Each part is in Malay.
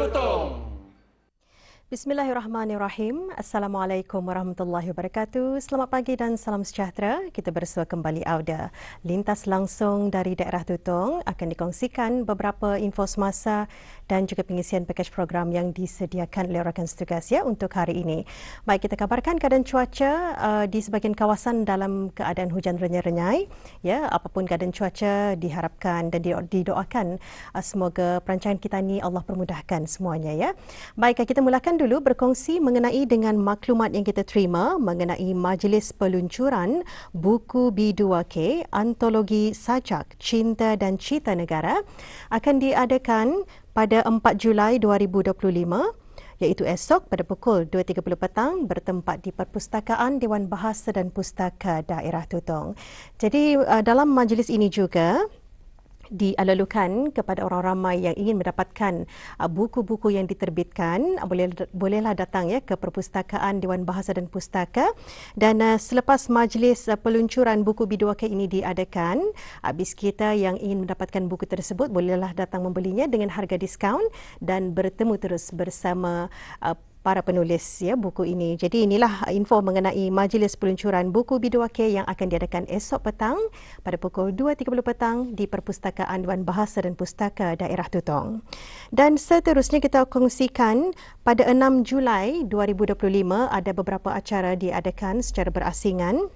Tutong. Bismillahirrahmanirrahim. Assalamualaikum warahmatullahi wabarakatuh. Selamat pagi dan salam sejahtera. Kita bersua kembali Auda. Lintas langsung dari daerah Tutong akan dikongsikan beberapa info semasa dan juga pengisian pakej program yang disediakan oleh rakan setugas ya untuk hari ini. Baik, kita kabarkan keadaan cuaca di sebahagian kawasan dalam keadaan hujan renyai-renyai. Ya, apapun keadaan cuaca diharapkan dan didoakan semoga perancangan kita ni Allah permudahkan semuanya ya. Baik, kita mulakan dulu berkongsi mengenai dengan maklumat yang kita terima mengenai majlis peluncuran buku B2K Antologi Sajak Cinta dan Cita Negara akan diadakan pada 4 Julai 2025 iaitu esok pada pukul 2.30 petang bertempat di Perpustakaan Dewan Bahasa dan Pustaka Daerah Tutong. Jadi dalam majlis ini juga dialalukan kepada orang ramai yang ingin mendapatkan buku-buku yang diterbitkan bolehlah datang ya ke Perpustakaan Dewan Bahasa dan Pustaka dan selepas majlis peluncuran buku B2K ini diadakan habis kita yang ingin mendapatkan buku tersebut bolehlah datang membelinya dengan harga diskaun dan bertemu terus bersama para penulis ya buku ini. Jadi inilah info mengenai majlis peluncuran buku B2K yang akan diadakan esok petang pada pukul 2.30 petang di Perpustakaan Dewan Bahasa dan Pustaka Daerah Tutong. Dan seterusnya kita kongsikan pada 6 Julai 2025 ada beberapa acara diadakan secara berasingan.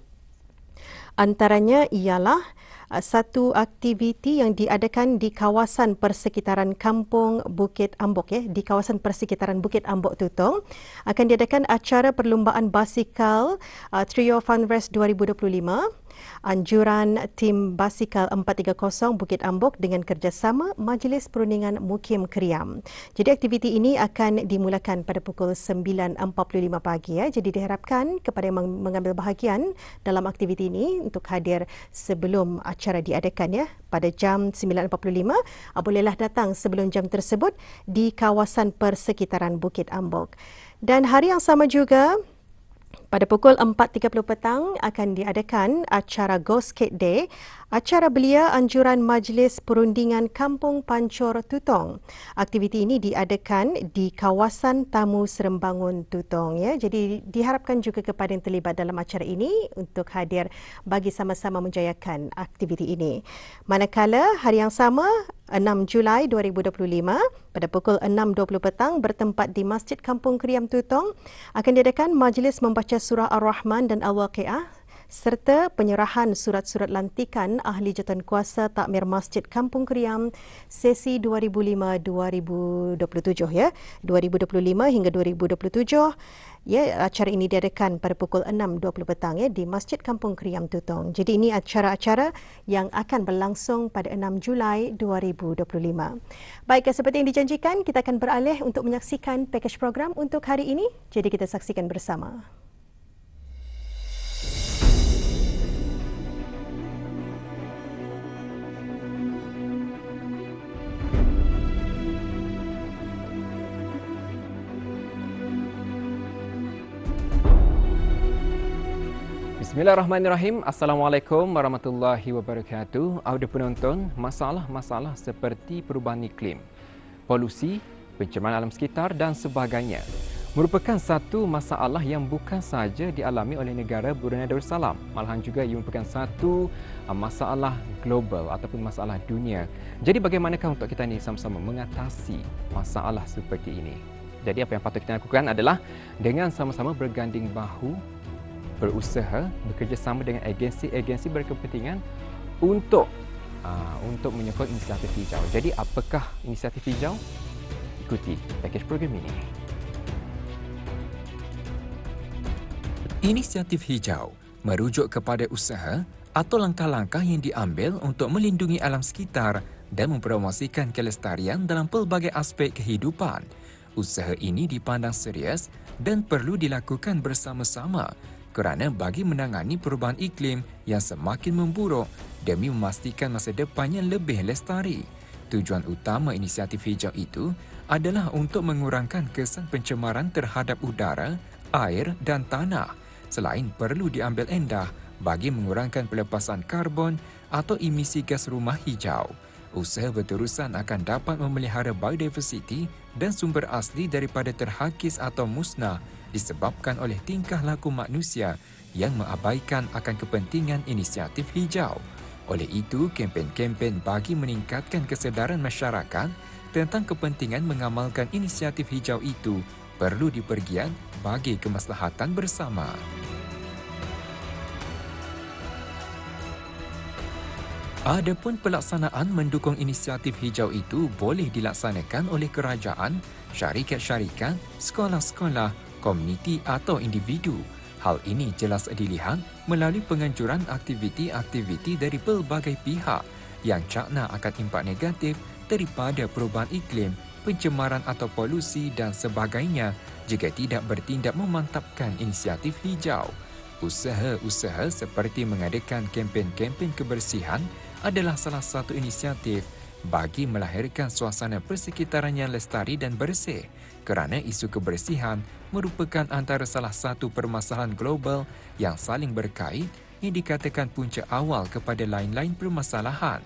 Antaranya ialah satu aktiviti yang diadakan di kawasan persekitaran Kampung Bukit Ambok ya, di kawasan persekitaran Bukit Ambok Tutong akan diadakan acara perlumbaan basikal Trio Funfest 2025. Anjuran tim basikal 430 Bukit Ambok dengan kerjasama Majlis Perundingan Mukim Kriam. Jadi aktiviti ini akan dimulakan pada pukul 9.45 pagi ya. Jadi diharapkan kepada yang mengambil bahagian dalam aktiviti ini untuk hadir sebelum acara diadakan ya pada jam 9.45 bolehlah datang sebelum jam tersebut di kawasan persekitaran Bukit Ambok. Dan hari yang sama juga pada pukul 4.30 petang akan diadakan acara Go Skate Day, acara belia anjuran Majlis Perundingan Kampung Pancor Tutong. Aktiviti ini diadakan di kawasan Tamu Serembangun Tutong ya. Jadi diharapkan juga kepada yang terlibat dalam acara ini untuk hadir bagi sama-sama menjayakan aktiviti ini. Manakala hari yang sama 6 Julai 2025 pada pukul 6.20 petang bertempat di Masjid Kampung Kriam Tutong akan diadakan majlis membaca surah Ar-Rahman dan Al-Waqiah serta penyerahan surat-surat lantikan ahli jawatankuasa takmir Masjid Kampung Kriam sesi 2005-2027 ya. 2025 hingga 2027 ya, acara ini diadakan pada pukul 6.20 petang ya di Masjid Kampung Kriam Tutong. Jadi ini acara-acara yang akan berlangsung pada 6 Julai 2025. Baik, seperti yang dijanjikan kita akan beralih untuk menyaksikan pakej program untuk hari ini. Jadi kita saksikan bersama. Bismillahirrahmanirrahim. Assalamualaikum warahmatullahi wabarakatuh. Audio penonton, masalah-masalah seperti perubahan iklim, polusi, pencemaran alam sekitar dan sebagainya merupakan satu masalah yang bukan sahaja dialami oleh negara Brunei Darussalam, malahan juga ia merupakan satu masalah global ataupun masalah dunia. Jadi bagaimanakah untuk kita ni sama-sama mengatasi masalah seperti ini? Jadi apa yang patut kita lakukan adalah dengan sama-sama berganding bahu, berusaha bekerjasama dengan agensi-agensi berkepentingan untuk menyokong inisiatif hijau. Jadi apakah inisiatif hijau? Ikuti pakej program ini. Inisiatif hijau merujuk kepada usaha atau langkah-langkah yang diambil untuk melindungi alam sekitar dan mempromosikan kelestarian dalam pelbagai aspek kehidupan. Usaha ini dipandang serius dan perlu dilakukan bersama-sama kerana bagi menangani perubahan iklim yang semakin memburuk demi memastikan masa depan yang lebih lestari. Tujuan utama inisiatif hijau itu adalah untuk mengurangkan kesan pencemaran terhadap udara, air dan tanah, selain perlu diambil endah bagi mengurangkan pelepasan karbon atau emisi gas rumah hijau. Usaha berterusan akan dapat memelihara biodiversiti dan sumber asli daripada terhakis atau musnah disebabkan oleh tingkah laku manusia yang mengabaikan akan kepentingan inisiatif hijau. Oleh itu, kempen-kempen bagi meningkatkan kesedaran masyarakat tentang kepentingan mengamalkan inisiatif hijau itu perlu dipergian bagi kemaslahatan bersama. Adapun pelaksanaan mendukung inisiatif hijau itu boleh dilaksanakan oleh kerajaan, syarikat-syarikat, sekolah-sekolah, komuniti atau individu. Hal ini jelas dilihat melalui penganjuran aktiviti-aktiviti dari pelbagai pihak yang cakna akan impak negatif daripada perubahan iklim, pencemaran atau polusi dan sebagainya jika tidak bertindak memantapkan inisiatif hijau. Usaha-usaha seperti mengadakan kempen-kempen kebersihan adalah salah satu inisiatif bagi melahirkan suasana persekitaran yang lestari dan bersih kerana isu kebersihan merupakan antara salah satu permasalahan global yang saling berkait yang dikatakan punca awal kepada lain-lain permasalahan.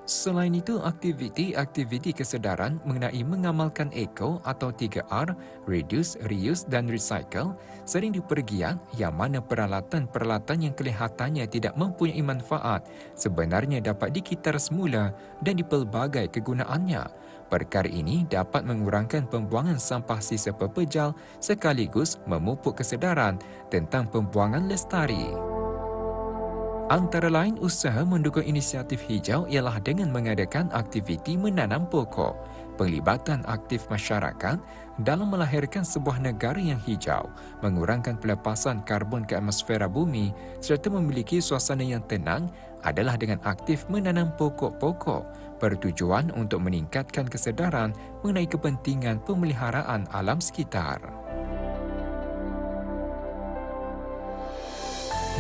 Selain itu, aktiviti-aktiviti kesedaran mengenai mengamalkan eco atau 3R, reduce, reuse dan recycle sering dipergiat yang mana peralatan-peralatan yang kelihatannya tidak mempunyai manfaat sebenarnya dapat dikitar semula dan dipelbagai kegunaannya. Perkara ini dapat mengurangkan pembuangan sampah sisa pepejal sekaligus memupuk kesedaran tentang pembuangan lestari. Antara lain, usaha mendukung inisiatif hijau ialah dengan mengadakan aktiviti menanam pokok, penglibatan aktif masyarakat dalam melahirkan sebuah negara yang hijau, mengurangkan pelepasan karbon ke atmosfera bumi serta memiliki suasana yang tenang adalah dengan aktif menanam pokok-pokok bertujuan untuk meningkatkan kesedaran mengenai kepentingan pemeliharaan alam sekitar.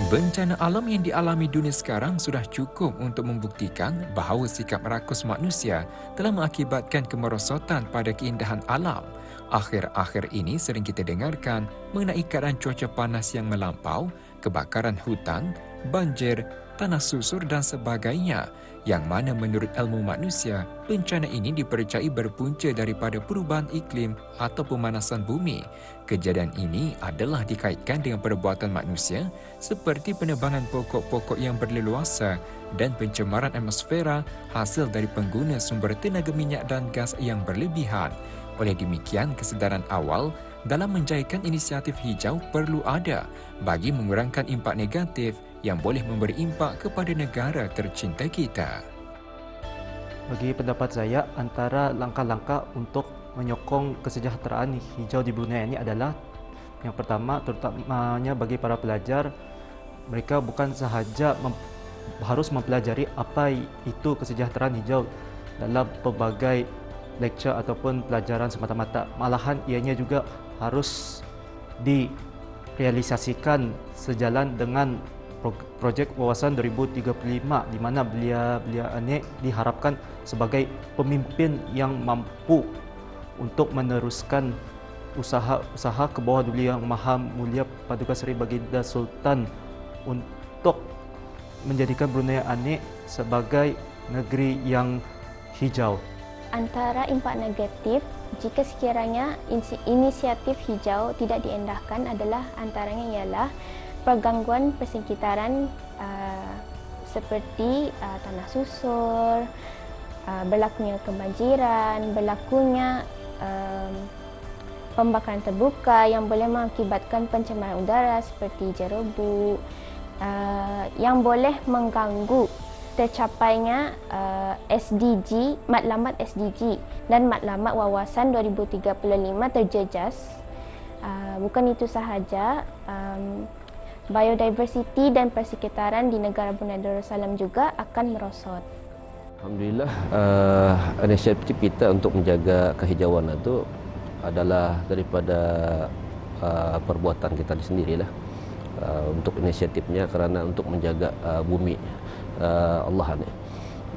Bencana alam yang dialami dunia sekarang sudah cukup untuk membuktikan bahawa sikap rakus manusia telah mengakibatkan kemerosotan pada keindahan alam. Akhir-akhir ini sering kita dengarkan mengenai keadaan cuaca panas yang melampau, kebakaran hutan, banjir, tanah susur dan sebagainya, yang mana menurut ilmu manusia, bencana ini dipercayai berpunca daripada perubahan iklim atau pemanasan bumi. Kejadian ini adalah dikaitkan dengan perbuatan manusia seperti penebangan pokok-pokok yang berleluasa dan pencemaran atmosfera hasil dari pengguna sumber tenaga minyak dan gas yang berlebihan. Oleh demikian, kesedaran awal dalam menjayakan inisiatif hijau perlu ada bagi mengurangkan impak negatif yang boleh memberi impak kepada negara tercinta kita. Bagi pendapat saya, antara langkah-langkah untuk menyokong kesejahteraan hijau di Brunei ini adalah yang pertama, terutamanya bagi para pelajar, mereka bukan sahaja harus mempelajari apa itu kesejahteraan hijau dalam pelbagai lecture ataupun pelajaran semata-mata. Malahan ianya juga harus direalisasikan sejalan dengan projek wawasan 2035 di mana beliau ini diharapkan sebagai pemimpin yang mampu untuk meneruskan usaha ke bawah Duli Yang Maha Mulia Paduka Seri Baginda Sultan untuk menjadikan Brunei Anik sebagai negeri yang hijau. Antara impak negatif jika sekiranya inisiatif hijau tidak diendahkan adalah antaranya ialah pergangguan persekitaran seperti tanah susur, berlakunya kebanjiran, berlakunya pembakaran terbuka yang boleh mengakibatkan pencemaran udara seperti jerobu, yang boleh mengganggu tercapainya SDG, matlamat SDG dan matlamat wawasan 2035 terjejas. Bukan itu sahaja, biodiversiti dan persekitaran di negara Brunei Darussalam juga akan merosot. Alhamdulillah, inisiatif kita untuk menjaga kehijauan itu adalah daripada perbuatan kita sendirilah. Untuk inisiatifnya kerana untuk menjaga bumi Allah ni.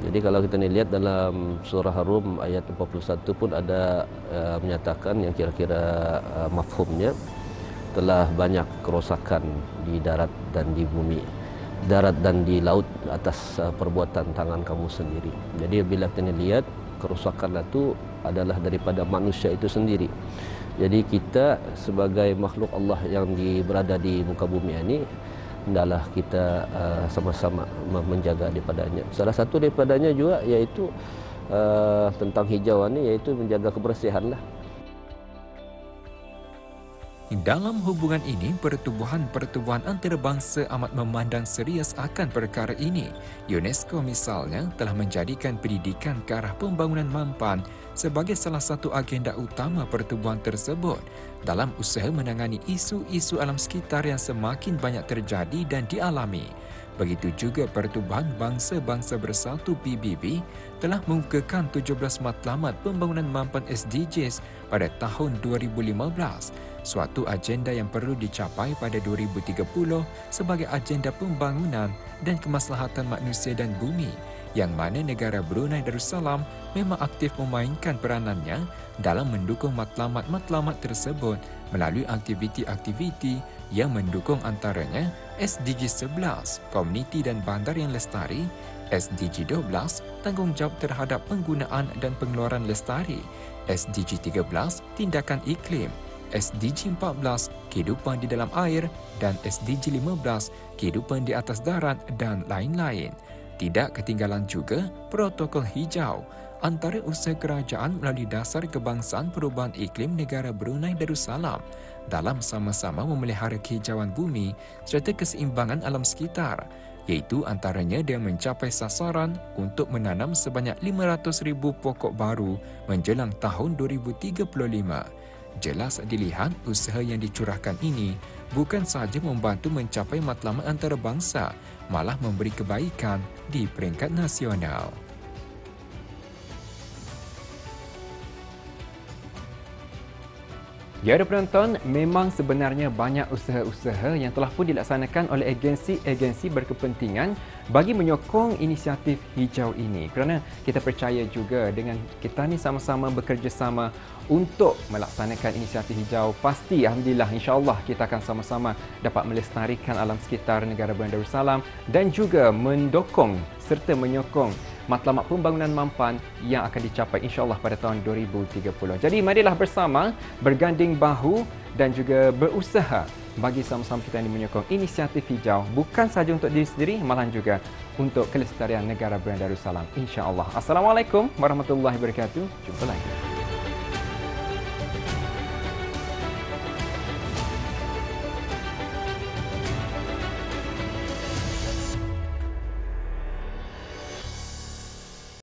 Jadi kalau kita ni lihat dalam surah Ar-Rum ayat 41 pun ada menyatakan yang kira-kira mafhumnya telah banyak kerosakan di darat dan di bumi. darat dan di laut atas perbuatan tangan kamu sendiri. Jadi bila kita lihat kerosakan itu adalah daripada manusia itu sendiri. Jadi kita sebagai makhluk Allah yang berada di muka bumi ini, hendaklah kita sama-sama menjaga daripadanya. Salah satu daripadanya juga iaitu tentang hijauan ini, iaitu menjaga kebersihan lah. Dalam hubungan ini, pertubuhan antarabangsa amat memandang serius akan perkara ini. UNESCO misalnya telah menjadikan pendidikan ke arah pembangunan mampan sebagai salah satu agenda utama pertubuhan tersebut dalam usaha menangani isu-isu alam sekitar yang semakin banyak terjadi dan dialami. Begitu juga Pertubuhan Bangsa-Bangsa Bersatu PBB telah mengukuhkan 17 matlamat pembangunan mampan SDGs pada tahun 2015, suatu agenda yang perlu dicapai pada 2030 sebagai agenda pembangunan dan kemaslahatan manusia dan bumi, yang mana negara Brunei Darussalam memang aktif memainkan peranannya dalam mendukung matlamat-matlamat tersebut melalui aktiviti-aktiviti yang mendukung antaranya SDG 11, Komuniti dan Bandar yang Lestari, SDG 12, Tanggungjawab terhadap penggunaan dan pengeluaran lestari, SDG 13, Tindakan iklim, SDG 14, Kehidupan di dalam air, dan SDG 15, Kehidupan di atas darat dan lain-lain. Tidak ketinggalan juga Protokol Hijau, antara usaha kerajaan melalui Dasar Kebangsaan Perubahan Iklim Negara Brunei Darussalam dalam sama-sama memelihara kehijauan bumi serta keseimbangan alam sekitar, iaitu antaranya dengan mencapai sasaran untuk menanam sebanyak 500,000 pokok baru menjelang tahun 2035. Jelas dilihat usaha yang dicurahkan ini bukan sahaja membantu mencapai matlamat antarabangsa, malah memberi kebaikan di peringkat nasional. Ya, ada penonton, memang sebenarnya banyak usaha-usaha yang telah pun dilaksanakan oleh agensi-agensi berkepentingan bagi menyokong inisiatif hijau ini. Kerana kita percaya juga dengan kita ni sama-sama bekerjasama untuk melaksanakan inisiatif hijau, pasti alhamdulillah insya-Allah kita akan sama-sama dapat melestarikan alam sekitar negara Brunei Darussalam dan juga mendukung serta menyokong matlamat pembangunan mampan yang akan dicapai insya-Allah pada tahun 2030. Jadi marilah bersama berganding bahu dan juga berusaha bagi sama-sama kita ini menyokong inisiatif hijau, bukan sahaja untuk diri sendiri, malahan juga untuk kelestarian negara Brunei Darussalam insya-Allah. Assalamualaikum warahmatullahi wabarakatuh. Jumpa lagi.